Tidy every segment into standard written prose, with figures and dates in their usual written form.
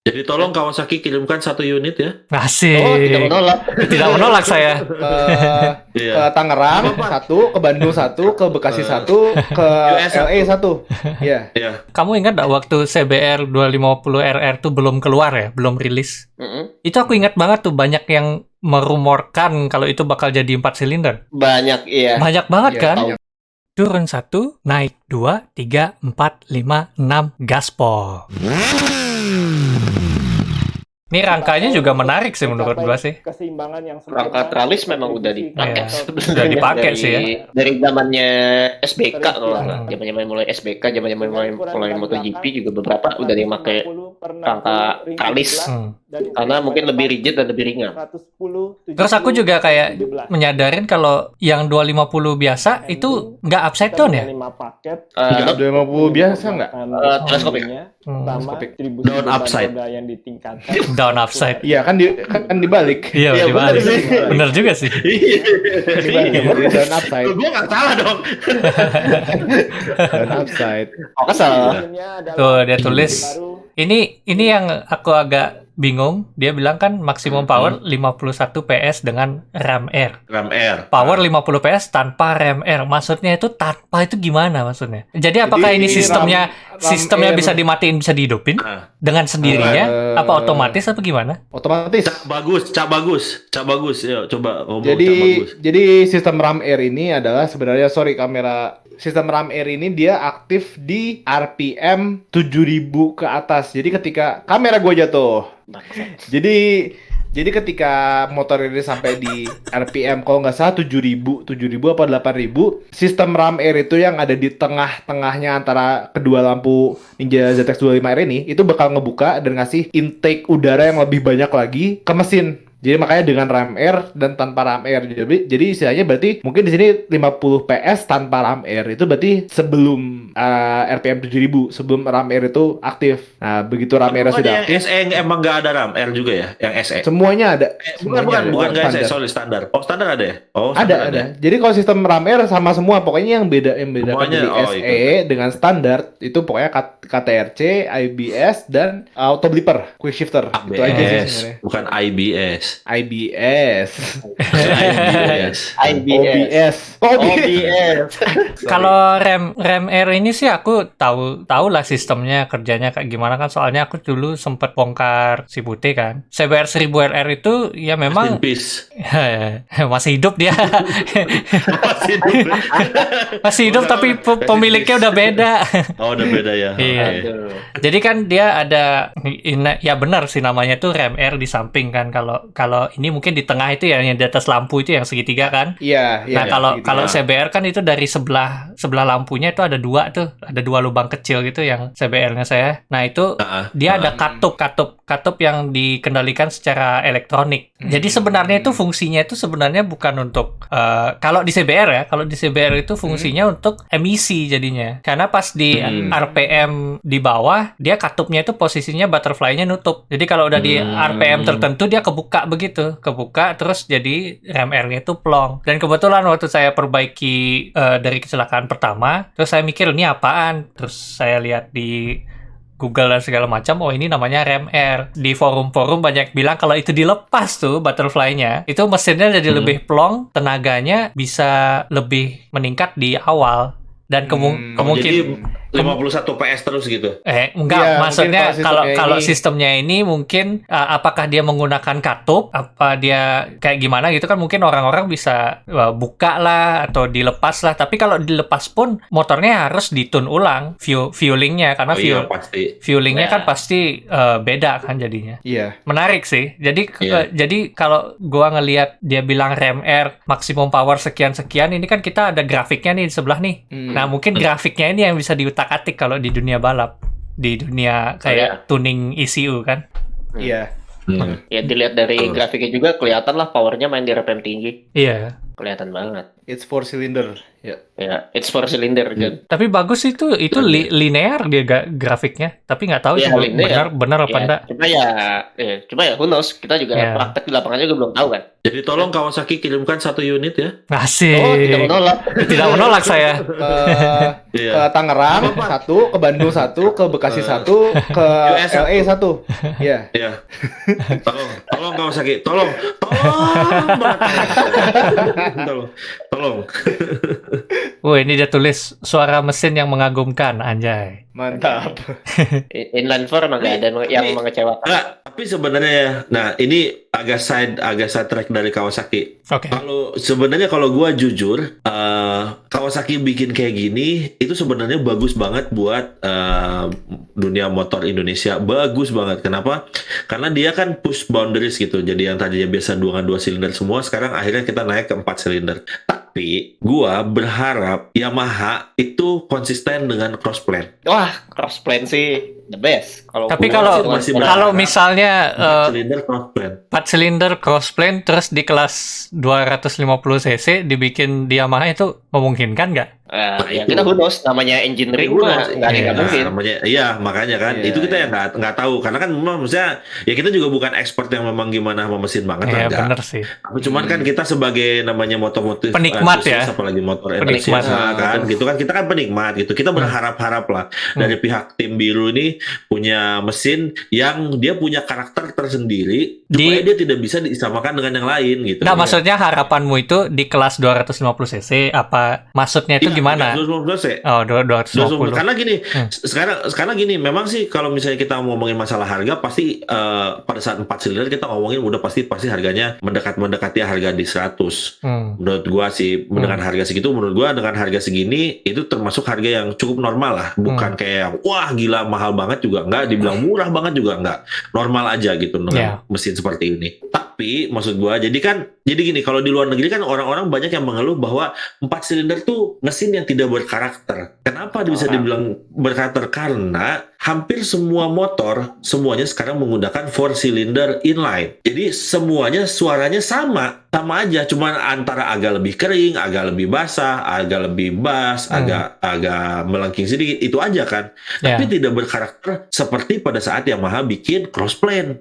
Jadi tolong Kawasaki kirimkan 1 unit ya. Asik. Oh, tidak menolak. Tidak menolak saya. Ke Iya. Tangerang satu, ke Bandung satu, ke Bekasi satu, ke US LA satu. Iya. Iya. Kamu ingat nggak waktu CBR 250RR tuh belum keluar ya, belum rilis? Itu aku ingat banget tuh banyak yang merumorkan kalau itu bakal jadi 4 silinder. Banyak, iya. Banyak banget Iya, kan? banyak. Turun 1, naik 2, 3, 4, 5, 6, gaspol. Ini rangkanya juga menarik sih menurut gua sih. Keseimbangan yang Rangka tralis memang udah dipakai Iya, sebenarnya. udah dipakai sih ya. Dari zamannya SBK kalau nggak. Hmm. Zamannya mulai SBK, zamannya mulai MotoGP juga beberapa udah ada yang pakai rangka tralis. Karena mungkin lebih rigid dan lebih ringan. Terus aku juga kayak menyadarin kalau yang 250 biasa itu nggak upside down ya? Nggak, 250 biasa nggak? Teleskopik. Teleskopik. Down upside. yang ditingkatkan. Down upside. Iya kan dibalik. Iya, Iya, dibalik. bener sih. Bener juga sih. Dibalik. Jadi down upside. Gue nggak salah dong. Down upside. Oh, kesel. Tuh, dia tulis. Ini yang aku agak bingung. Dia bilang kan maksimum power 51 PS dengan RAM R. RAM R. Power 50 PS tanpa RAM R. Maksudnya itu tanpa itu gimana maksudnya? Jadi apakah Jadi ini sistemnya RAM R bisa dimatiin, bisa dihidupin Nah, dengan sendirinya? Apa otomatis apa gimana? Otomatis. Cak bagus. Yuk, coba ngomong Cak Jadi bagus. jadi sistem RAM R ini adalah sebenarnya sistem RAM R ini dia aktif di RPM 7000 ke atas. Jadi ketika kamera gua jatuh. Jadi ketika motor ini sampai di RPM kalau nggak salah 7000 apa 8000, sistem RAM R itu yang ada di tengah-tengahnya antara kedua lampu Ninja ZX 25R ini itu bakal ngebuka dan ngasih intake udara yang lebih banyak lagi ke mesin. Jadi makanya dengan RAM R dan tanpa RAM R. Jadi istilahnya berarti mungkin di sini 50 PS tanpa RAM R itu berarti sebelum RPM 7000, sebelum RAM R itu aktif. Nah, begitu RAM R sudah Yang aktif, SE emang nggak ada RAM R juga ya? Yang SE? semuanya ada. Bukan nggak SE, Standar. sorry standar. Oh standar ada ya? Oh Ada. Jadi kalau sistem RAM R sama semua, pokoknya yang bedakan Semuanya, dari oh, SE itu. dengan standar itu pokoknya KTRC, IBS dan auto blipper, quick shifter. Itu aja sih ABS, sebenarnya. bukan IBS. IBS. IBS. IBS. OBS. Kalau RAM R ini sih aku tahu lah sistemnya kerjanya kayak gimana kan, soalnya aku dulu sempet bongkar si Putih kan. CBR 1000RR itu ya memang Peace. masih hidup dia. Masih hidup. Masih hidup tapi pemiliknya udah beda. Oh udah beda ya. Iya. Oke. Aduh. Jadi kan dia ada ya benar sih namanya tuh RAM R di samping kan. Kalau ini mungkin di tengah itu ya, yang di atas lampu itu yang segitiga kan. Iya, Nah, gitu. kalau CBR kan itu dari sebelah lampunya itu ada dua lubang kecil gitu yang CBR-nya saya. Nah, itu dia ada katup yang dikendalikan secara elektronik. Jadi sebenarnya itu fungsinya itu sebenarnya bukan untuk kalau di CBR itu fungsinya untuk emisi jadinya. Karena pas di RPM di bawah, dia katupnya itu posisinya butterfly-nya nutup. Jadi kalau udah di RPM tertentu dia kebuka terus jadi RAM R-nya itu plong. Dan kebetulan waktu saya perbaiki dari kecelakaan pertama, terus saya mikir ini apaan? Terus saya lihat di Google dan segala macam, oh ini namanya RAM R. Di forum-forum banyak bilang kalau itu dilepas tuh butterfly-nya, itu mesinnya jadi lebih plong, tenaganya bisa lebih meningkat di awal. Dan Jadi 51 PS terus gitu. Enggak, Iya, maksudnya mungkin kalau sistemnya ini mungkin apakah dia menggunakan katup, apa dia kayak gimana gitu kan, mungkin orang-orang bisa buka lah atau dilepas lah. Tapi kalau dilepas pun motornya harus ditune ulang fuelingnya, karena Pasti. fuelingnya kan pasti beda kan jadinya. Iya. Menarik sih. Jadi Iya. jadi kalau gua ngelihat dia bilang RAM R maksimum power sekian-sekian, ini kan kita ada grafiknya nih di sebelah nih. Nah, mungkin grafiknya ini yang bisa diutak-atik kalau di dunia balap. Di dunia kayak tuning ECU kan. Iya. Ya dilihat dari grafiknya juga kelihatan lah powernya main di RPM tinggi. Iya. Kelihatan banget. It's 4 cylinder. Ya. Ya, it's 4 cylinder. John. Tapi bagus itu linear dia grafiknya. Tapi nggak tahu Iya, itu linear. benar apa Ya, enggak. cuma ya who knows, kita juga Ya. praktek di lapangan juga belum tahu kan. Jadi tolong Kawasaki kirimkan 1 unit ya. Asik. Oh, tidak menolak. Tidak menolak saya. Ke Iya. Tangerang 1, ke Bandung 1, ke Bekasi 1, ke US LA 1. Iya. Iya. Tolong Kawasaki, tolong banget. Tolong. Wah, ini dia tulis suara mesin yang mengagumkan, anjay. Mantap. Inline 4 emang nggak ada yang mengecewakan. Enggak, tapi sebenarnya ya, nah ini agak side track dari Kawasaki. Oke. Kalau gua jujur, Kawasaki bikin kayak gini itu sebenarnya bagus banget buat dunia motor Indonesia. Bagus banget. Kenapa? Karena dia kan push boundaries gitu. Jadi yang tadinya biasa 2 silinder semua, sekarang akhirnya kita naik ke 4 silinder. Tapi gua berharap Yamaha itu konsisten dengan crossplane. Wah, crossplane sih the best. Tapi gua masih berharap kalau misalnya 4 silinder crossplane. 4 silinder crossplane terus di kelas 250 cc dibikin di Yamaha itu memungkinkan nggak? Ya itu. kita who knows, namanya engineering mah nggak ada yang nggak mungkin. Iya, makanya kan Iya, itu kita iya. yang nggak tahu karena kan memang maksudnya ya kita juga bukan expert yang memang gimana sama mesin banget Iya, enggak. bener sih. Tapi cuman kan kita sebagai namanya motor-motif Penikmat enthusiast, ya. apalagi motor Penikmat. enthusiast, kan gitu kan kita kan penikmat gitu. Kita berharap-harap lah dari pihak tim biru ini punya mesin yang dia punya karakter tersendiri supaya dia tidak bisa disamakan dengan yang lain gitu. Nggak, maksudnya harapanmu itu di kelas 250 cc apa maksudnya itu Iya, gimana? 250 cc. Oh, 250. Karena gini, sekarang gini, memang sih kalau misalnya kita ngomongin masalah harga, pasti pada saat 4 silinder kita ngomongin udah pasti harganya mendekati harga di 100. Menurut gua sih, dengan harga segitu, menurut gua dengan harga segini itu termasuk harga yang cukup normal lah, bukan kayak wah gila mahal banget juga enggak, dibilang murah banget juga enggak, normal aja gitu dengan mesin seperti ini. Tapi maksud gua, jadi gini, kalau di luar negeri kan orang-orang banyak yang mengeluh bahwa 4 silinder tuh mesin yang tidak berkarakter. Kenapa bisa dibilang berkarakter? Karena hampir semua motor, semuanya sekarang menggunakan 4 cylinder inline. Jadi semuanya suaranya sama aja, cuman antara agak lebih kering, agak lebih basah, agak lebih bass, agak melengking sedikit, itu aja kan. Tapi tidak berkarakter seperti pada saat Yamaha bikin crossplane.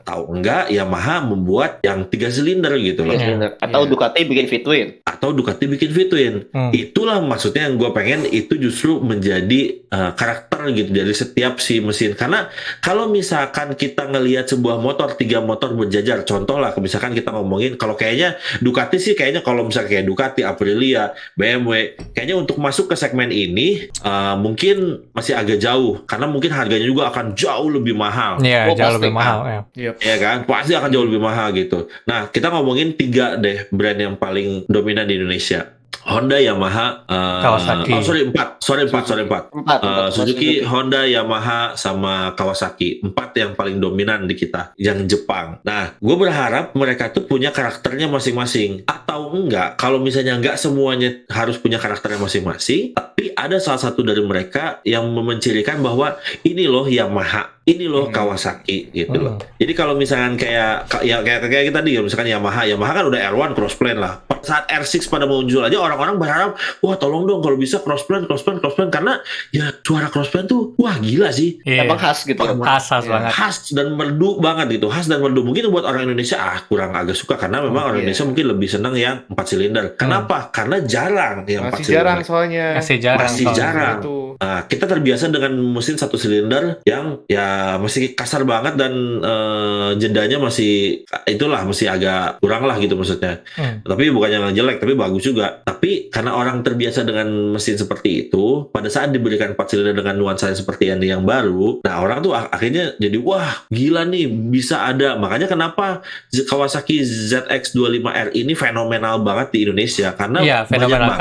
Tahu enggak Yamaha membuat yang 3 silinder gitu loh. Atau Ducati bikin V-twin. Itulah maksudnya yang gue pengen itu justru menjadi karakter gitu dari setiap si mesin. Karena kalau misalkan kita ngelihat sebuah motor, 3 motor berjajar, contoh lah misalkan kita ngomongin kalau kayaknya Ducati sih kayaknya kalau misalnya kayak Ducati, Aprilia, BMW kayaknya untuk masuk ke segmen ini mungkin masih agak jauh karena mungkin harganya juga akan jauh lebih mahal. Iya, jauh lebih mahal ya. Ya kan, pasti akan jauh lebih mahal gitu. Nah, kita ngomongin 3 deh brand yang paling dominan di Indonesia. Honda, Yamaha, Kawasaki. Sorry, 4. Suzuki, Honda, Yamaha, sama Kawasaki. 4 yang paling dominan di kita, yang Jepang. Nah, gue berharap mereka tuh punya karakternya masing-masing. Atau enggak, kalau misalnya enggak semuanya harus punya karakternya masing-masing, tapi ada salah satu dari mereka yang mencirikan bahwa ini loh Yamaha, ini loh Kawasaki gitu loh. Jadi kalau misalkan kayak tadi ya, misalkan Yamaha kan udah R1 crossplane lah. Saat R6 pada muncul aja orang-orang berharap, wah tolong dong kalau bisa crossplane karena ya suara crossplane tuh wah gila sih. Emang khas gitu. Khas banget. Khas dan merdu banget gitu. Khas dan merdu. Mungkin buat orang Indonesia kurang agak suka karena memang orang Indonesia mungkin lebih senang yang 4 silinder. Kenapa? Karena jarang yang 4 silinder. Masih jarang. Nah, kita terbiasa dengan mesin 1 silinder yang ya masih kasar banget dan jedanya masih agak kurang lah gitu maksudnya. Tapi bukannya yang jelek, tapi bagus juga. Tapi karena orang terbiasa dengan mesin seperti itu, pada saat diberikan 4 silinder dengan nuansa seperti yang baru, nah orang tuh akhirnya jadi wah gila nih bisa ada. Makanya kenapa Kawasaki ZX25R ini fenomenal banget di Indonesia karena fenomenal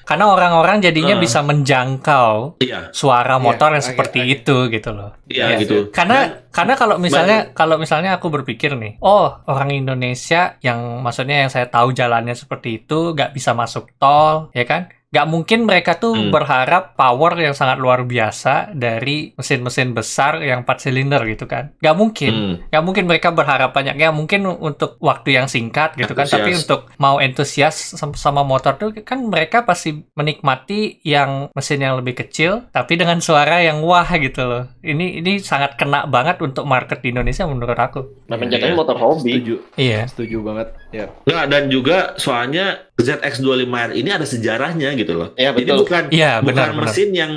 karena orang-orang jadinya bisa menjangkau suara motor yang seperti itu gitu loh. Iya gitu. Karena kalau misalnya aku berpikir nih, orang Indonesia yang maksudnya yang saya tahu jalannya seperti itu nggak bisa masuk tol, ya kan? nggak mungkin mereka tuh berharap power yang sangat luar biasa dari mesin-mesin besar yang 4 silinder gitu kan. Nggak mungkin mereka berharap banyak. Nggak mungkin untuk waktu yang singkat gitu kan. Tapi untuk mau antusias sama motor tuh kan mereka pasti menikmati yang mesin yang lebih kecil tapi dengan suara yang wah gitu loh. Ini sangat kena banget untuk market di Indonesia menurut aku. Namanya motor hobi. Setuju. Iya. Setuju banget. Ya. Nah, dan juga soalnya ZX25R ini ada sejarahnya gitu loh. Ya, jadi betul. bukan benar. mesin yang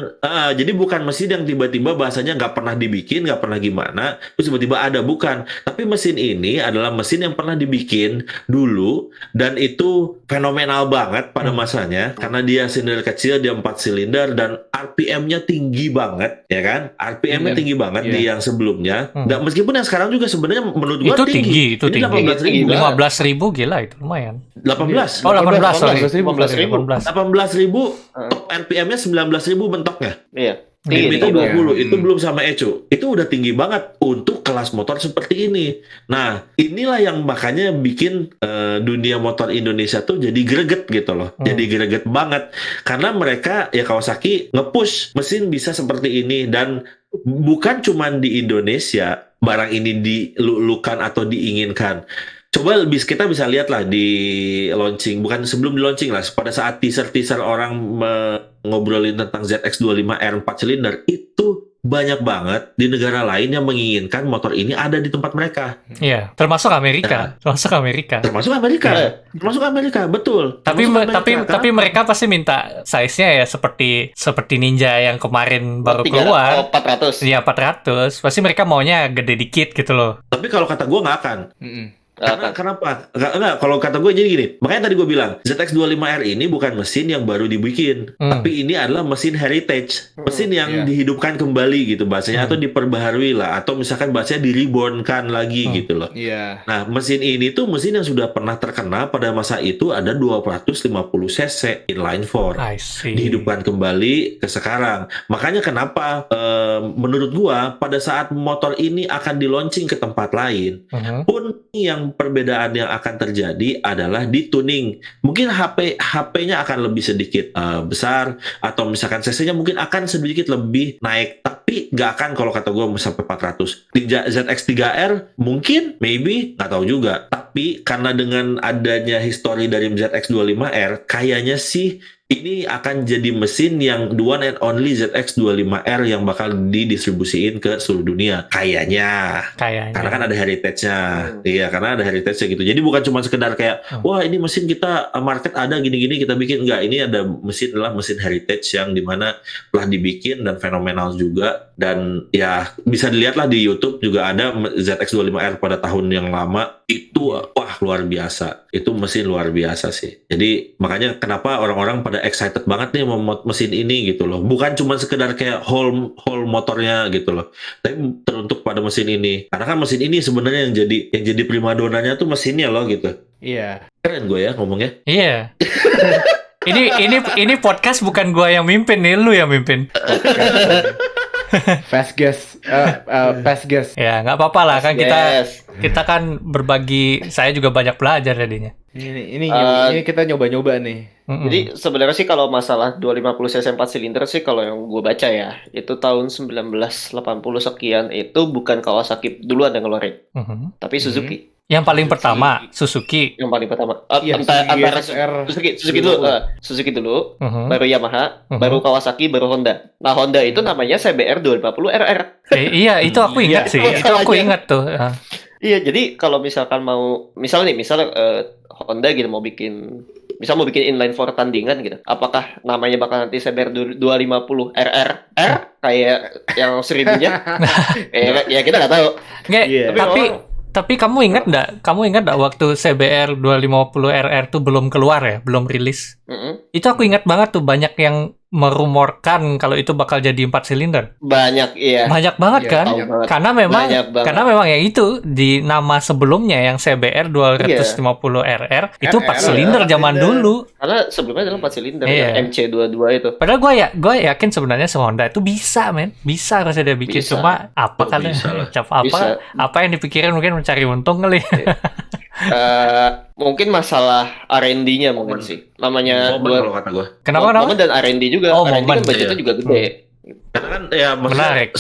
jadi bukan mesin yang tiba-tiba bahasanya nggak pernah dibikin, nggak pernah gimana, terus tiba-tiba ada, bukan. Tapi mesin ini adalah mesin yang pernah dibikin dulu dan itu fenomenal banget pada masanya karena dia silinder kecil, dia 4 silinder dan RPM-nya tinggi banget, ya kan? RPM-nya tinggi banget di yang sebelumnya. Dan meskipun yang sekarang juga sebenarnya menurut gua itu tinggi. Itu tinggi. 18.000. 15.000 gila itu lumayan. 18. Oh, 18.000. 18.000. 18.000 top RPM-nya 19.000 mentoknya. Iya. Limit 20, itu belum sama Echo. Itu udah tinggi banget untuk kelas motor seperti ini. Nah, inilah yang makanya bikin dunia motor Indonesia tuh jadi greget gitu loh. Jadi greget banget. Karena mereka, ya Kawasaki, nge-push mesin bisa seperti ini. Dan bukan cuma di Indonesia barang ini dilulukan atau diinginkan. Coba kita bisa lihat lah di launching, bukan sebelum di launching lah, pada saat teaser orang ngobrolin tentang ZX25R 4 silinder, itu banyak banget di negara lain yang menginginkan motor ini ada di tempat mereka. Iya, termasuk Amerika. Termasuk Amerika, betul. Tapi mereka pasti minta size-nya ya seperti Ninja yang kemarin baru keluar. 400. Iya, 400. Pasti mereka maunya gede dikit gitu loh. Tapi kalau kata gue nggak akan. Kenapa? Enggak, kalau kata gue jadi gini. Makanya tadi gue bilang, ZX25R ini bukan mesin yang baru dibikin, tapi ini adalah mesin heritage, mesin yang dihidupkan kembali gitu bahasanya, atau diperbaharui lah, atau misalkan bahasanya di-reborn-kan lagi gitu loh. Nah, mesin ini tuh mesin yang sudah pernah terkenal pada masa itu, ada 250 cc inline 4, dihidupkan kembali ke sekarang. Makanya kenapa menurut gua pada saat motor ini akan di-launching ke tempat lain, pun yang perbedaan yang akan terjadi adalah di tuning. Mungkin HP-nya akan lebih sedikit besar, atau misalkan cc-nya mungkin akan sedikit lebih naik, tapi nggak akan kalau kata gue sampai 400. Di ZX3R mungkin, maybe, nggak tahu juga. Tapi karena dengan adanya history dari ZX25R, kayaknya sih ini akan jadi mesin yang the one and only ZX25R yang bakal didistribusiin ke seluruh dunia. Kayaknya. Karena kan ada heritage-nya. Iya, karena ada heritage-nya gitu. Jadi bukan cuma sekedar kayak, wah ini mesin kita market ada gini-gini kita bikin. Enggak, ini ada adalah mesin heritage yang dimana telah dibikin dan fenomenal juga. Dan ya bisa dilihat lah di YouTube juga ada ZX25R pada tahun yang lama. Itu wah luar biasa. Itu mesin luar biasa sih. Jadi makanya kenapa orang-orang pada excited banget nih sama mesin ini gitu loh. Bukan cuma sekedar kayak whole motornya gitu loh. Tapi teruntuk pada mesin ini. Karena kan mesin ini sebenarnya yang jadi primadonanya tuh mesinnya loh gitu. Iya. Keren gue ya ngomongnya. Iya. Ini podcast bukan gue yang mimpin nih, lu yang mimpin. Fast guess. Ya, nggak apa-apa lah kan kita kan berbagi. Saya juga banyak belajar jadinya. Ini kita nyoba-nyoba nih. Jadi sebenarnya sih kalau masalah 250 cc 4 silinder sih kalau yang gue baca ya, itu tahun 1980 sekian itu bukan Kawasaki duluan yang ngeluarin, tapi Suzuki. Yang paling pertama Suzuki. Yang paling pertama. Antara Suzuki dulu, baru Yamaha, baru Kawasaki, baru Honda. Nah, Honda itu namanya CBR 250 RR. Iya, itu aku ingat sih. Itu aku ingat tuh. Iya, jadi kalau misalkan misal Honda gitu mau bikin inline 4 tandingan gitu. Apakah namanya bakal nanti CBR 250 RR kayak yang 1000-nya? ya kita nggak tahu. Tapi kamu ingat nggak waktu CBR 250 RR tuh belum keluar ya, belum rilis? Itu aku ingat banget tuh banyak yang merumorkan kalau itu bakal jadi 4 silinder. Banyak, iya. Banyak banget kan? Karena memang ya itu di nama sebelumnya yang CBR 250 RR itu 4 silinder zaman dulu. Karena sebelumnya adalah 4 silinder ya, MC22 itu. Padahal gue yakin sebenarnya Honda itu bisa, men. Bisa harusnya dia bikin, cuma apa kali? Apa yang dipikirin mungkin mencari untung kali. Mungkin masalah R&D-nya mungkin sih. Namanya Momen kalau kata gue. Kenapa? Momen dan R&D juga. Oh, R&D kan momen, budgetnya iya. juga gede. Karena kan ya maksudnya Menarik.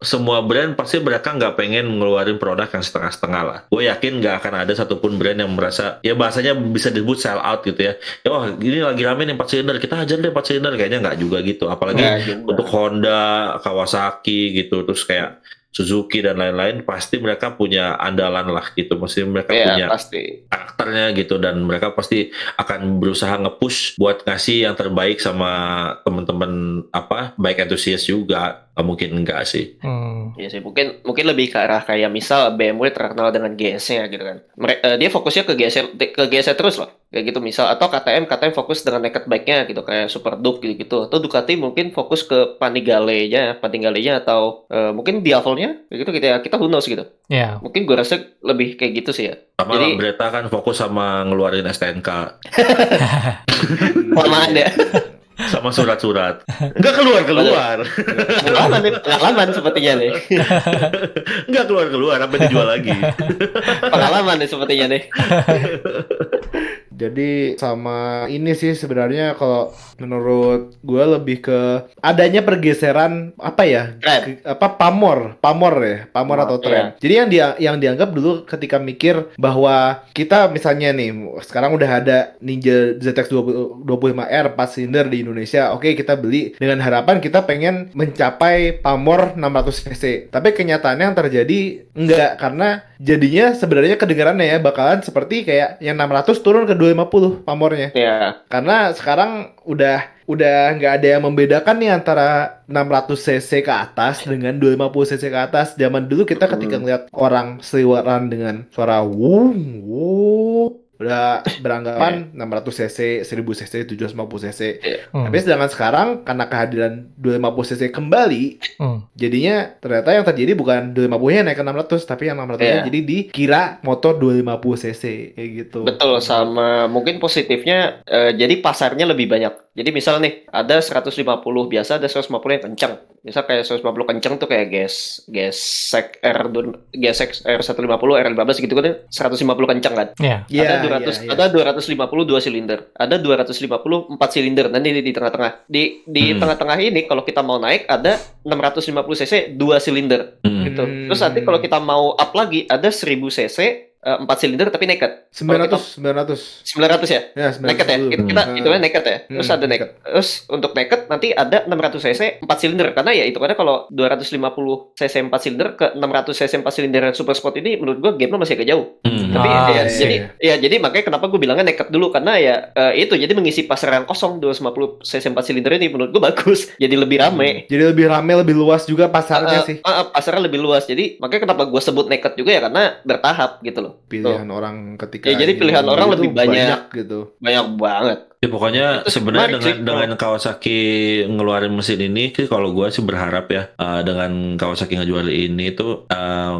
semua brand pasti mereka nggak pengen ngeluarin produk yang setengah-setengah lah. Gue yakin nggak akan ada satupun brand yang merasa ya bahasanya bisa disebut sell out gitu ya. Ya wah ini lagi rame nih 4 silinder, kita hajar deh 4 silinder, kayaknya nggak juga gitu. Apalagi Nggak juga. untuk Honda, Kawasaki gitu, terus kayak Suzuki dan lain-lain, pasti mereka punya andalan lah gitu. Mesti mereka punya Pasti. karakternya gitu, dan mereka pasti akan berusaha nge-push buat ngasih yang terbaik sama teman-teman baik antusias juga. Mungkin enggak sih. Iya sih, mungkin lebih ke arah kayak misal BMW terkenal dengan GS-nya gitu kan. Dia fokusnya ke GS terus loh. Kayak gitu misal, atau KTM fokus dengan naked bike-nya gitu kayak Super Duke gitu-gitu. Atau Ducati mungkin fokus ke Panigale-nya atau mungkin Diavel-nya kayak gitu ya. Kita who knows gitu. Ya. Mungkin gue rasa lebih kayak gitu sih ya. Sama Jadi Breta kan fokus sama ngeluarin STNK. kelamaan ya. Sama surat-surat. Nggak keluar. Pengalaman sepertinya nih. Nggak keluar, sampai dijual lagi. Pengalaman nih sepertinya nih. Jadi sama ini sih sebenarnya kalau menurut gue lebih ke adanya pergeseran pamor atau tren. Iya. Jadi yang dianggap dulu ketika mikir bahwa kita misalnya nih sekarang udah ada Ninja ZX 25R 4 silinder di Indonesia. Oke, kita beli dengan harapan kita pengen mencapai pamor 600 cc. Tapi kenyataannya yang terjadi enggak, karena jadinya sebenarnya kedengarannya ya bakalan seperti kayak yang 600 turun ke 250 pamornya. Iya. Karena sekarang udah nggak ada yang membedakan nih antara 600 cc ke atas dengan 250 cc ke atas. Zaman dulu kita ketika ngeliat orang seliweran dengan suara wuh udah beranggapan 600 cc, 1000 cc, 750 cc. Tapi sedangkan sekarang karena kehadiran 250 cc kembali, jadinya ternyata yang terjadi bukan 250-nya naik ke 600, tapi yang 600-nya jadi dikira motor 250 cc kayak gitu. Betul, sama mungkin positifnya jadi pasarnya lebih banyak. Jadi misal nih ada 150 biasa, ada 150 yang kencang. Misal kayak 150 kencang tuh kayak GSX R 150, R15 gitu kan 150 kencang kan. Ada 250 2 silinder, ada 250 4 silinder. Nanti di tengah-tengah. Di tengah-tengah ini kalau kita mau naik ada 650 cc 2 silinder gitu. Terus nanti kalau kita mau up lagi ada 1000 cc 4 silinder tapi naked. 900 ya? Ya, 900 naked ya? Kita hitungan naked ya? Terus ada naked. Terus untuk naked nanti ada 600 cc 4 silinder. Karena ya itu karena kalau 250 cc 4 silinder ke 600 cc 4 silinder yang super sport ini menurut gua game-nya masih agak jauh. Tapi jadi makanya kenapa gue bilangnya naked dulu, karena ya itu jadi mengisi pasar yang kosong 250 cc 4 silinder ini menurut gue bagus. Jadi lebih rame. Jadi lebih rame, lebih luas juga pasarnya sih. Pasarnya lebih luas. Jadi makanya kenapa gue sebut naked juga ya, karena bertahap gitu loh. Pilihan orang ketika jadi pilihan orang lebih banyak gitu. Banyak banget. Ya pokoknya sebenarnya dengan Kawasaki ngeluarin mesin ini, kalau gue sih berharap ya dengan Kawasaki ngejual ini tuh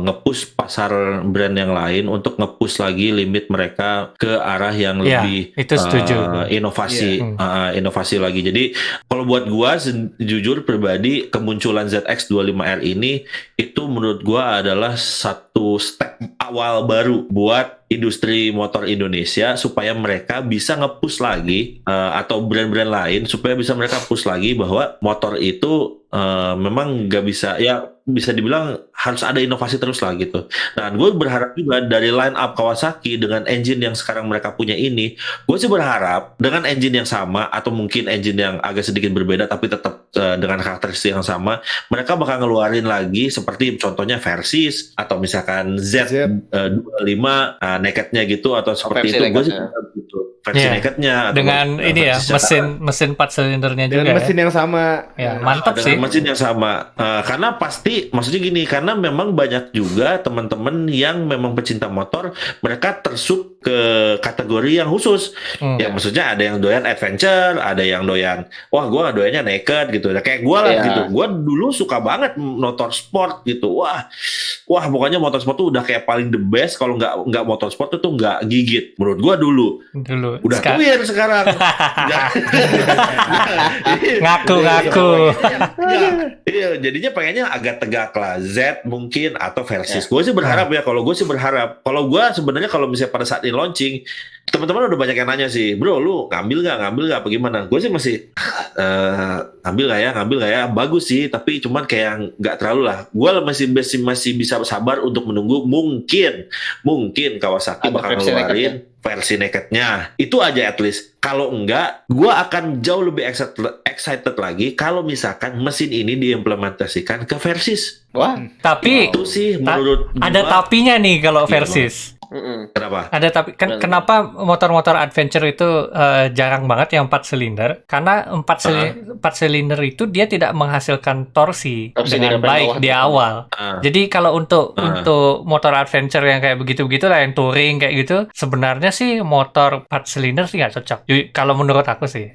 nge-push pasar brand yang lain untuk nge-push lagi limit mereka ke arah yang lebih itu setuju. Inovasi lagi. Jadi kalau buat gue jujur pribadi, kemunculan ZX25R ini itu menurut gue adalah satu step awal baru buat industri motor Indonesia supaya mereka bisa nge-push lagi atau brand-brand lain supaya bisa mereka push lagi bahwa motor itu memang nggak bisa, ya bisa dibilang harus ada inovasi terus lah gitu. Nah, gue berharap juga dari line up Kawasaki dengan engine yang sekarang mereka punya ini, gue sih berharap dengan engine yang sama atau mungkin engine yang agak sedikit berbeda tapi tetap dengan karakteristik yang sama, mereka bakal ngeluarin lagi seperti contohnya Versys atau misalkan Z25 nakednya gitu atau seperti itu. Gue sih gitu. Versi nakednya dengan ini ya mesin 4 silindernya juga. Dengan mesin yang sama. Ya, mantap sih. Mesin yang sama. Karena pasti maksudnya gini, karena memang banyak juga teman-teman yang memang pecinta motor, mereka tersub ke kategori yang khusus. Ya maksudnya ada yang doyan adventure, ada yang doyan gue doyannya naked gitu. Nah, kayak gue lah gitu. Gue dulu suka banget motor sport gitu. Wah pokoknya motor sport tuh udah kayak paling the best. Kalau nggak motor sport itu nggak gigit menurut gue dulu. Udah twin sekarang. Ngaku-ngaku. Iya, jadinya pengennya agak tegak lah. Z mungkin atau Versys. Gue sih berharap ya. Kalau gue sih berharap. Kalau gue sebenarnya kalau misalnya pada saat ini launching, teman-teman udah banyak yang nanya sih, bro, lu ngambil nggak, apa gimana? Gue sih masih ngambil nggak ya, bagus sih, tapi cuman kayak nggak terlalu lah. Gue masih bisa sabar untuk menunggu mungkin Kawasaki bakal ngeluarin versi nakednya. Itu aja at least. Kalau enggak, gue akan jauh lebih excited lagi kalau misalkan mesin ini diimplementasikan ke Versys. Wah, Tapi Itu sih menurut ada gua. tapinya nih kalau Versys. Kenapa? Ada tapi kenapa motor-motor adventure itu jarang banget yang 4 silinder? Karena 4 silinder itu dia tidak menghasilkan torsi dengan baik di awal. Jadi kalau untuk motor adventure yang kayak begitu-begitu lah, yang touring kayak gitu, sebenarnya sih motor 4 silinder sih nggak cocok. Kalau menurut aku sih.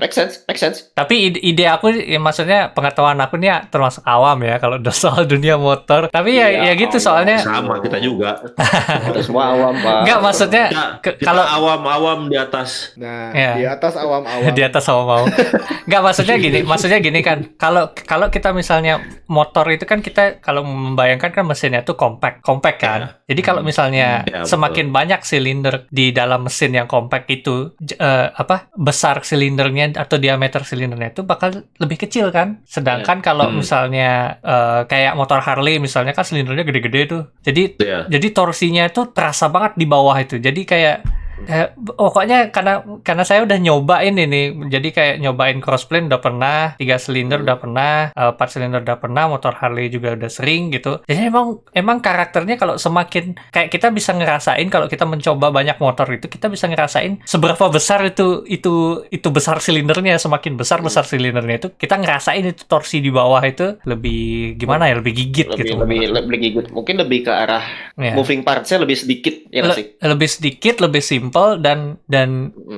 make sense. Tapi ide aku, ya, maksudnya pengetahuan aku nih ya, termasuk awam ya kalau udah soal dunia motor. Tapi ya gitu soalnya. Sama kita juga. Kita semua awam, Pak. Enggak, maksudnya Kita kalau awam-awam di atas. Nah, Ya. di atas awam-awam. di atas mau. Enggak, maksudnya gini kan. Kalau kita misalnya motor itu kan, kita kalau membayangkan kan mesinnya itu compact kan. Jadi kalau misalnya Ya, semakin banyak silinder di dalam mesin yang compact itu, besar silindernya atau diameter silindernya itu bakal lebih kecil kan. Sedangkan kalau misalnya kayak motor Harley misalnya kan silindernya gede-gede tuh. Jadi torsinya itu terasa banget di bawah itu. Jadi kayak pokoknya karena saya udah nyobain ini, jadi kayak nyobain crossplane udah pernah, 3 silinder udah pernah, 4 silinder udah pernah, motor Harley juga udah sering gitu. Jadi emang karakternya kalau semakin kayak kita bisa ngerasain kalau kita mencoba banyak motor itu, kita bisa ngerasain seberapa besar itu besar silindernya, semakin besar silindernya itu kita ngerasain itu torsi di bawah itu lebih gimana ya, lebih gigit gitu. Lebih gigit. Mungkin lebih ke arah moving parts-nya lebih sedikit ya nggak sih? Lebih sedikit, lebih simple, dan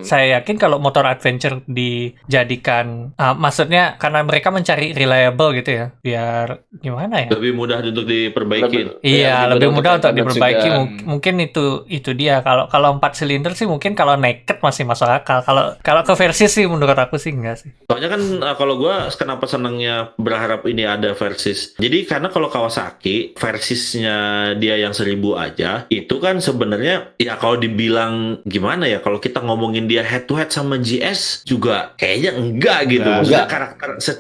saya yakin kalau motor adventure dijadikan maksudnya karena mereka mencari reliable gitu ya, biar gimana ya, Lebih mudah untuk diperbaiki. lebih mudah untuk diperbaiki. juga. Mungkin itu dia. Kalau 4 silinder sih mungkin kalau naked masih masuk akal. Kalau ke versi sih menurut aku sih enggak sih. Soalnya kan kalau gue kenapa senangnya berharap ini ada Versys. Jadi karena kalau Kawasaki Versysnya dia yang 1000 aja, itu kan sebenarnya ya kalau dibilang gimana ya, kalau kita ngomongin dia head to head sama GS juga kayaknya enggak gitu. Maksudnya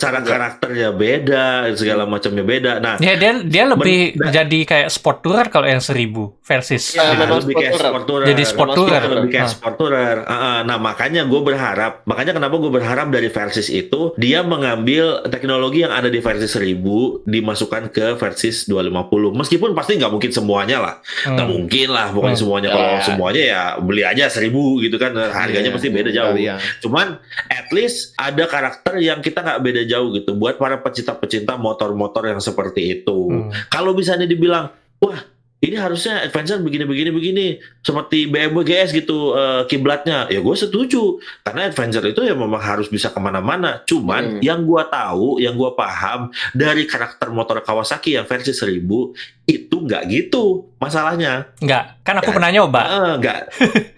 karakternya beda, segala macamnya beda. Nah, Ya dia lebih jadi kayak sport tourer kalau yang 1000 Versys. lebih kayak sport tourer. Jadi sport tourer. Lebih kayak sport tourer. Nah, makanya kenapa gue berharap dari Versys itu dia mengambil teknologi yang ada di Versys 1000 dimasukkan ke Versys 250. Meskipun pasti nggak mungkin semuanya lah. Nggak mungkin lah pokoknya semuanya. Kalau semuanya ya beli aja 1000 gitu kan, harganya pasti beda jauh. Cuman at least ada karakter yang kita nggak beda jauh gitu buat para pecinta-pecinta motor-motor yang seperti itu. Kalau misalnya dibilang, wah ini harusnya adventure begini seperti BMW GS gitu kiblatnya, ya gue setuju karena adventure itu ya memang harus bisa kemana-mana. Cuman yang gue tahu, yang gue paham dari karakter motor Kawasaki yang versi 1000 itu nggak gitu masalahnya. Enggak, kan aku pernah nyoba. Nggak.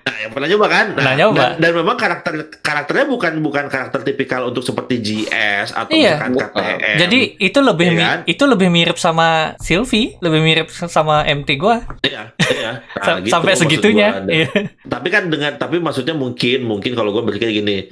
Nah, yang pernah nyoba kan? Pernah nyoba. Dan memang karakternya bukan karakter tipikal untuk seperti GS atau misalkan KTM. Jadi itu lebih mirip sama Sylvie, lebih mirip sama MT gua. Iya. Nah, gitu, sampai segitunya. Tapi maksudnya mungkin kalau gue berpikir gini,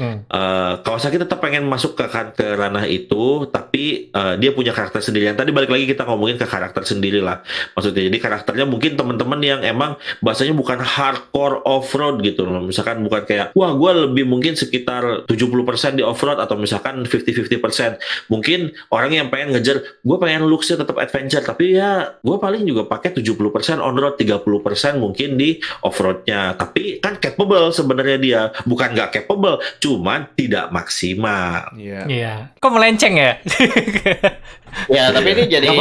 Kawasaki tetap pengen masuk ke ranah itu, tapi dia punya karakter sendiri. Yang tadi balik lagi kita ngomongin ke karakter sendiri lah. Maksudnya jadi karakternya mungkin teman-teman yang emang bahasanya bukan hardcore off-road gitu loh. Misalkan bukan kayak, wah gue lebih mungkin sekitar 70% di off-road atau misalkan 50-50%. Mungkin orang yang pengen ngejar, gue pengen looks-nya tetap adventure, tapi ya gue paling juga pakai 70% on-road, 30% mungkin di off-roadnya. Tapi kan capable sebenarnya dia. Bukan nggak capable, cuman tidak maksimal. Iya. Kok melenceng ya? Ya, tapi ini jadi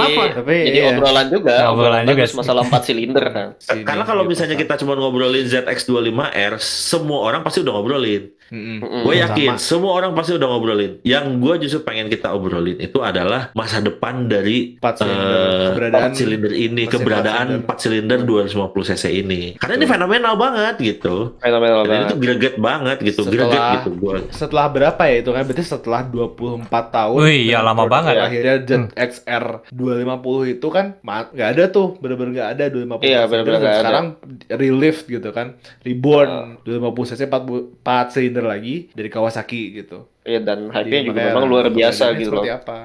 obrolan juga. Obrolan juga masalah 4 silinder kan. Karena kalau misalnya kita cuma ngobrolin ZX25R, semua orang pasti udah ngobrolin. Gue yakin semua orang pasti udah ngobrolin. Yang gue justru pengen kita obrolin itu adalah masa depan dari 4 silinder ini, keberadaan 4 silinder 250 cc ini. Karena ini fenomenal banget gitu. Fenomenal banget. Ini tuh greget banget gitu, greget gitu gue. Setelah berapa ya itu kan? Berarti setelah 24 tahun. Wih, ya lama banget. Akhirnya ZX-R 250 itu kan nggak ada tuh, bener-bener nggak ada 250. Iya, bener-bener nggak ada. Sekarang relift gitu kan, reborn 250 cc 4 silinder lagi dari Kawasaki gitu. Iya, dan hype-nya juga memang luar biasa gitu loh. Seperti apa?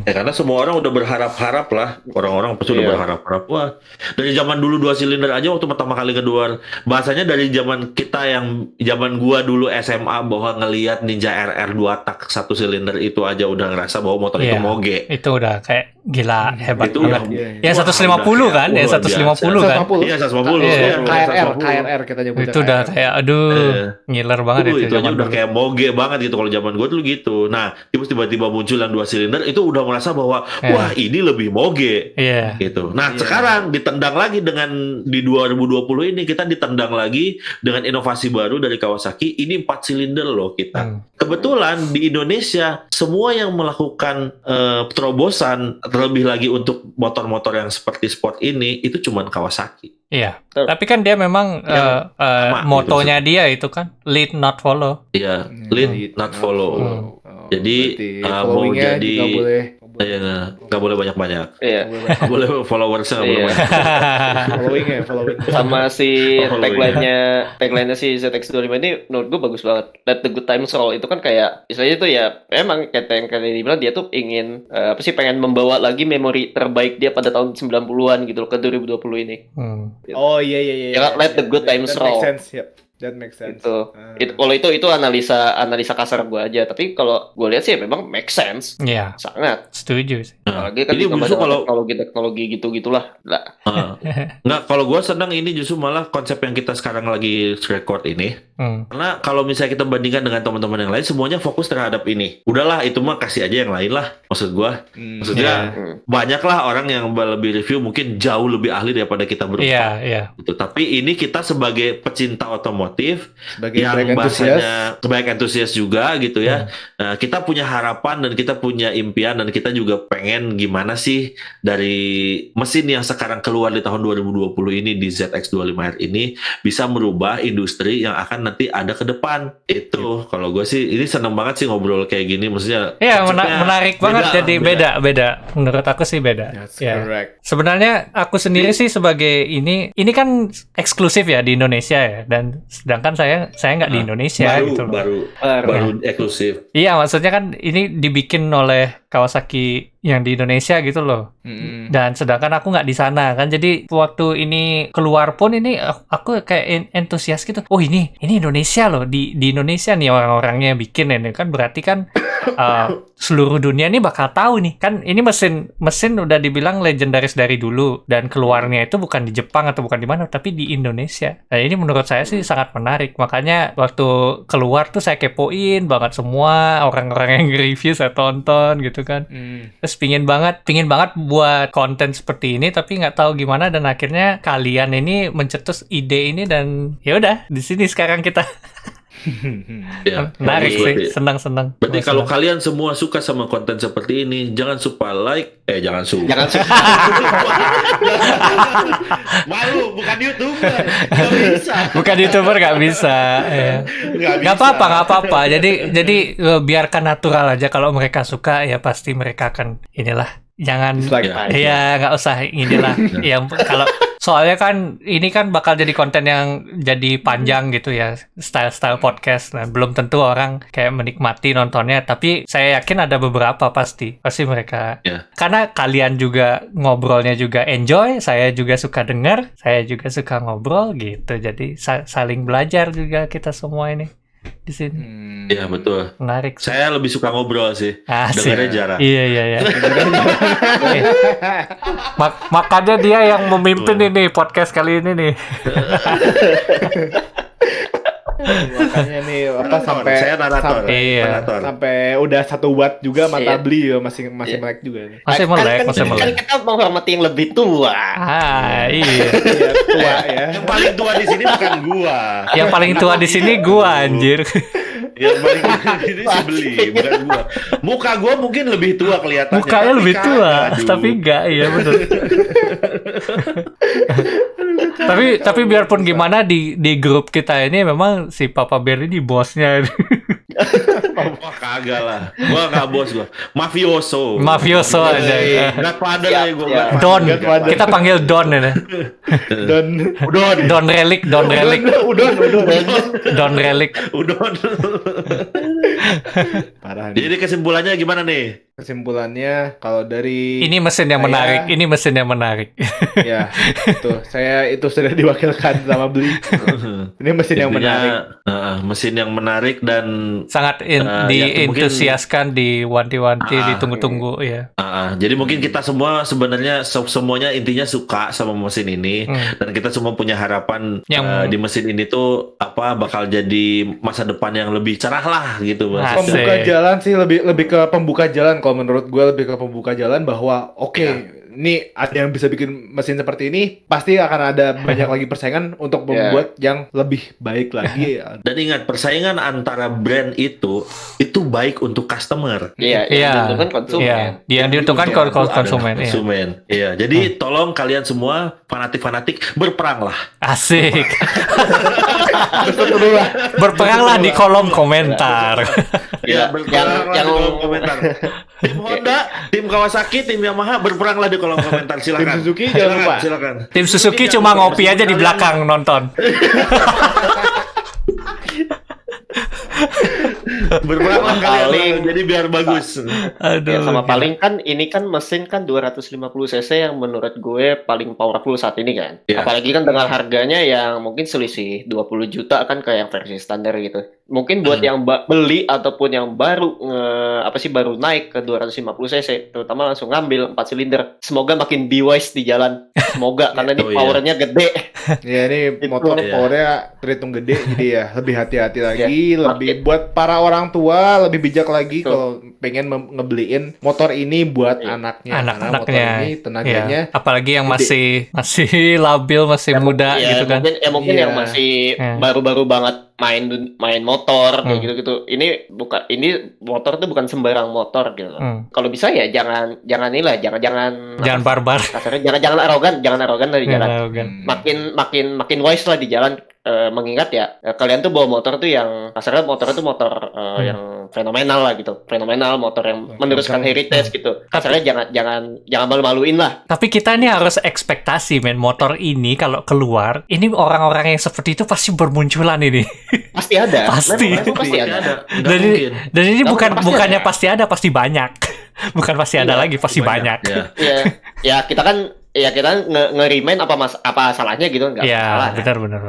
Karena semua orang udah berharap-harap lah. Orang-orang pasti udah berharap-harap. Wah, dari zaman dulu 2 silinder aja waktu pertama kali keluar. Bahasanya dari zaman kita zaman gua dulu SMA bahwa ngelihat Ninja RR 2 tak 1 silinder itu aja udah ngerasa bahwa motor itu moge. Itu udah kayak gila, hebat itu banget. Ya 150 kan? Ya 150 kan? Iya 150. KRR kita nyebutnya. Itu udah kayak ngiler banget itu aja udah kayak moge banget gitu kalau zaman gua dulu gitu. Nah, terus tiba-tiba muncul yang 2 silinder itu udah merasa bahwa wah ini lebih moge gitu. Nah sekarang ditendang lagi di 2020 ini kita ditendang lagi dengan inovasi baru dari Kawasaki. Ini 4 silinder loh kita. Kebetulan di Indonesia semua yang melakukan terobosan terlebih lagi untuk motor-motor yang seperti sport ini itu cuman Kawasaki. Iya, tapi kan dia memang motonya gitu dia itu kan lead not follow. Iya, lead not follow. Jadi mau jadi nggak boleh banyak-banyak. Iya. Nggak boleh followersnya nggak boleh banyak. Following. Sama si tagline-nya si ZX25 ini menurut gue bagus banget. Let the good times roll itu kan kayak istilahnya itu ya emang kayak yang kalian dibilang dia tuh ingin pengen membawa lagi memori terbaik dia pada tahun 90-an gitu loh ke 2020 ini. Oh iya. Ya, let the good times roll. That makes sense. Kalau itu analisa kasar gue aja. Tapi kalau gue lihat sih memang make sense. Iya. Sangat. Setuju sih. Lagi kan justru kalau teknologi gitu-gitulah. Nggak, kalau gue senang ini justru malah konsep yang kita sekarang lagi record ini. Karena kalau misalnya kita bandingkan dengan teman-teman yang lain, semuanya fokus terhadap ini. Udahlah, itu mah kasih aja yang lain lah. Maksud gue. Maksudnya banyaklah orang yang lebih review mungkin jauh lebih ahli daripada kita berempat. Iya. Gitu. Tapi ini kita sebagai pecinta otomotif sebagai yang bahasanya baik antusias juga gitu ya. Nah, kita punya harapan dan kita punya impian dan kita juga pengen gimana sih dari mesin yang sekarang keluar di tahun 2020 ini di ZX25R ini bisa merubah industri yang akan nanti ada ke depan. Itu kalau gue sih ini seneng banget sih ngobrol kayak gini, maksudnya iya menarik banget. Jadi beda menurut aku sih beda. Correct. Sebenarnya aku sendiri sih sebagai ini kan eksklusif ya di Indonesia ya, dan sedangkan saya nggak di Indonesia gitu loh. Baru eksklusif. Iya, maksudnya kan ini dibikin oleh Kawasaki yang di Indonesia gitu loh. Dan sedangkan aku nggak di sana kan. Jadi waktu ini keluar pun ini aku kayak entusias gitu. Oh ini Indonesia loh. Di Indonesia nih orang-orangnya bikin ini kan, berarti kan seluruh dunia ini bakal tahu nih. Kan ini mesin udah dibilang legendaris dari dulu, dan keluarnya itu bukan di Jepang atau bukan di mana, tapi di Indonesia. Nah, ini menurut saya sih sangat menarik. Makanya waktu keluar tuh saya kepoin banget semua orang-orang yang review, saya tonton gitu kan. Terus pingin banget buat konten seperti ini, tapi nggak tahu gimana, dan akhirnya kalian ini mencetus ide ini, dan ya udah di sini sekarang kita. Ya, menarik sih, senang. Berarti kalau kalian semua suka sama konten seperti ini, jangan suka jangan suka. Malu, bukan YouTuber, nggak bisa. Bukan YouTuber nggak bisa. Nggak apa-apa. Jadi biarkan natural aja. Kalau mereka suka ya pasti mereka akan jangan nggak usah inilah. Yang kalau soalnya kan ini kan bakal jadi konten yang jadi panjang gitu ya, style podcast. Nah, belum tentu orang kayak menikmati nontonnya, tapi saya yakin ada beberapa pasti mereka. Karena kalian juga ngobrolnya juga enjoy, saya juga suka dengar, saya juga suka ngobrol gitu. Jadi saling belajar juga kita semua ini di sini. Iya betul. Menarik. Saya lebih suka ngobrol sih. Dengarnya jarang. Iya. Makanya dia yang memimpin ini podcast kali ini nih. Makanya nih apa Saya narator. sampai udah 1 watt juga mata beli ya masih melek juga nih. Masih melek. Kan kita menghormati yang lebih tua. Iya. Iya, tua ya. Yang paling tua di sini bukan gua. Yang paling tua di sini gua anjir. Yang paling tua di sini si beli, bukan gua. Muka gua mungkin lebih tua kelihatannya. Mukanya lebih tua, tapi enggak, iya betul. tapi biarpun gimana di grup kita ini memang si Papa Bear ini bosnya. Wah kagak lah, gua nggak bos gua, mafioso aja. Godfather ya gua. Don, kita panggil Don ini. Don Relic. Udon. Don Relic. Udon. Parah nih. Jadi kesimpulannya gimana nih? Kesimpulannya kalau dari Ini mesin yang menarik. Ya, itu sudah diwakilkan sama beli. Ini mesin yang menarik. Mesin yang menarik dan sangat dientusiaskan, diwanti-wanti, ditunggu-tunggu ya. Jadi mungkin kita semua sebenarnya semuanya intinya suka sama mesin ini dan kita semua punya harapan di mesin ini tuh bakal jadi masa depan yang lebih cerah lah gitu. Pembuka jalan sih lebih ke pembuka jalan kalau menurut gue, lebih ke pembuka jalan bahwa ini ada yang bisa bikin mesin seperti ini, pasti akan ada banyak lagi persaingan untuk membuat yang lebih baik lagi. Dan ingat, persaingan antara brand itu baik untuk customer. Iya. Diuntungkan konsumen. Yang diuntungkan konsumen. Iya. Jadi tolong kalian semua fanatik berperanglah. Asik. Berperanglah di kolom komentar. Ya, berperanglah di kolom komentar. Tim Honda, tim Kawasaki, tim Yamaha, berperanglah di kolom komentar. Silakan. Tim Suzuki jangan lupa. Silakan. Tim Suzuki cuma ngopi aja di belakang nonton. Berperanglah kalian jadi biar bagus. Aduh. Sama paling kan ini kan mesin kan 250 cc yang menurut gue paling powerful saat ini kan. Apalagi kan dengan harganya yang mungkin selisih 20 juta kan kayak yang versi standar gitu. Mungkin buat yang beli ataupun yang baru baru naik ke 250 cc, terutama langsung ngambil 4 silinder. Semoga makin be wise di jalan. Semoga karena ini powernya gede. Ya ini motor powernya terhitung gede, jadi ya lebih hati-hati lagi, lebih buat para orang tua lebih bijak lagi kalau pengen ngebeliin motor ini buat anaknya. Karena motor ini tenaganya. Apalagi yang masih labil, masih muda gitu kan. Mungkin yang masih baru-baru banget main motor kayak gitu-gitu. Ini motor tuh bukan sembarang motor gitu. Kalau bisa ya jangan barbar. Kasarnya jangan arogan dari jalan. Makin wise lah di jalan. Mengingat kalian tuh bawa motor tuh yang kasarnya motor yang fenomenal lah gitu. Fenomenal, motor yang meneruskan heritage gitu. Kasarnya jangan malu-maluin lah. Tapi kita ini harus ekspektasi motor ini kalau keluar, ini orang-orang yang seperti itu pasti bermunculan ini. Pasti ada. Pasti ada. Dan ini bukannya pasti ada, pasti banyak. Bukan pasti ada lagi, pasti banyak. Ya kita kan nge-remind apa salahnya gitu, nggak salah. Ya, benar.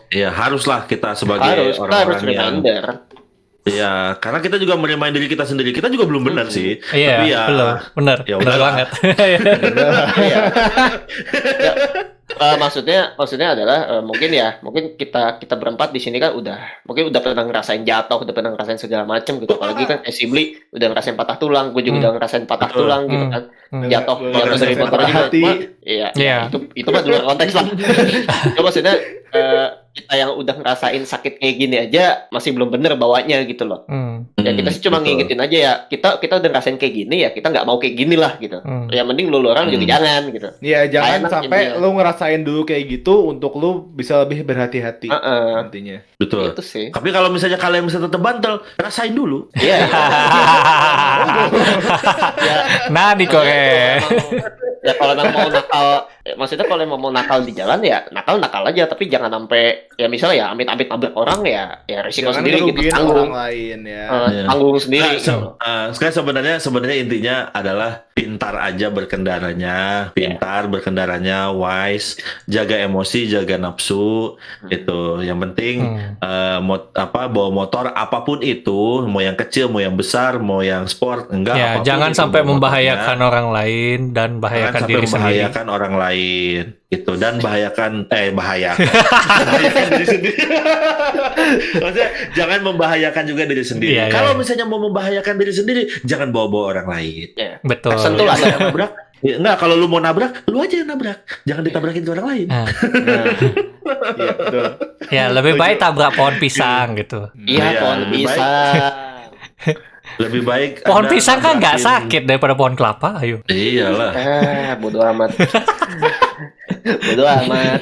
Ya haruslah kita sebagai orang-orang yang ya, karena kita juga merimain diri kita sendiri. Kita juga belum benar sih. Iya, benar. Ya benar banget. Maksudnya adalah mungkin kita berempat di sini kan udah pernah ngerasain jatuh, udah pernah ngerasain segala macam gitu. Apalagi kan Sibli udah ngerasain patah tulang, gue juga udah ngerasain patah tulang gitu kan. Jatuh dari motor juga. Iya. Itu mah di luar konteks lah. Itu maksudnya kita yang udah ngerasain sakit kayak gini aja masih belum bener bawanya gitu loh. Ya kita sih cuma ngingetin aja ya, kita udah ngerasain kayak gini ya, kita nggak mau kayak gini lah gitu. Ya mending lu orang juga jangan gitu. Iya, jangan sampai lu ngerasain dulu kayak gitu untuk lu bisa lebih berhati-hati nantinya. Betul. Itu sih. Tapi kalau misalnya kalian bisa tetap bantal, rasain dulu. Iya. Nah, di Korea. Ya kalau memang mau nakal, maksudnya kalau mau nakal di jalan ya nakal aja, tapi jangan sampai ya misalnya ya amit-amit nabrak orang ya risiko jangan sendiri gitu, tanggung orang lain ya. Tanggung sendiri. Sekarang sebenarnya intinya adalah pintar aja berkendaranya, wise, jaga emosi, jaga nafsu, itu yang penting. Bawa motor apapun itu, mau yang kecil, mau yang besar, mau yang sport, jangan sampai membahayakan orang lain dan bahayakan diri sendiri. Membahayakan orang lain gitu, dan bahayakan diri sendiri. Maksudnya jangan membahayakan juga diri sendiri. Iya, Kalau iya. misalnya mau membahayakan diri sendiri, jangan bawa-bawa orang lain. Betul. Sentuh lah. Kalau nabrak, ya, enggak, kalau lu mau nabrak, lu aja yang nabrak. Jangan ditabrakin ke orang lain. Nah, Iya, betul. ya lebih baik tabrak pohon pisang gitu. Iya, Iya, pohon lebih baik. pisang. Lebih baik Pohon Anda pisang kan nggak nabrakin- sakit daripada pohon kelapa, ayo. Iyalah. Bodo amat. Bodo amat.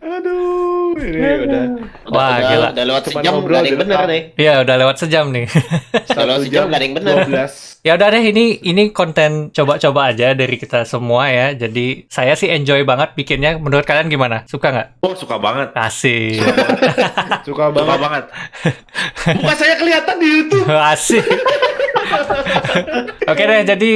Aduh, ini udah Wah, gila. Udah lewat Cuman sejam, ngobrol gak ada yang bener direkam. nih. Ya udah lewat sejam nih. Kalau 1 sejam jam nggak ada yang bener. 12. Ya udah deh, ini konten coba-coba aja dari kita semua ya. Jadi saya sih enjoy banget bikinnya. Menurut kalian gimana? Suka nggak? Oh, suka banget. Asik. Suka Suka banget. banget. Muka saya kelihatan di YouTube. Asik. Oke deh, jadi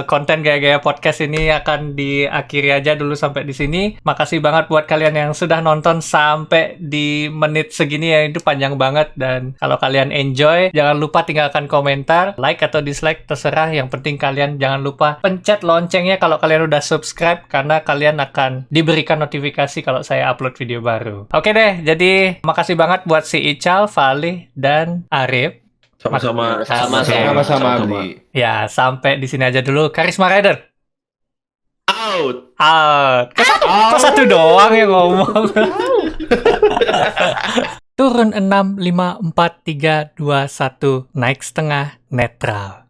konten gaya-gaya podcast ini akan diakhiri aja dulu sampai di sini. Makasih banget buat kalian yang sudah nonton sampai di menit segini ya, itu panjang banget. Dan kalau kalian enjoy, jangan lupa tinggalkan komentar, like atau dislike terserah. Yang penting kalian jangan lupa pencet loncengnya kalau kalian udah subscribe, karena kalian akan diberikan notifikasi kalau saya upload video baru. Oke deh, jadi makasih banget buat si Ical, Valih, dan Arif. Sama-sama. Sama-sama, Abdi. Ya, sampai di sini aja dulu. Karisma Rider. Out. Kok satu doang yang ngomong? Turun 6, 5, 4, 3, 2, 1. Naik setengah, netral.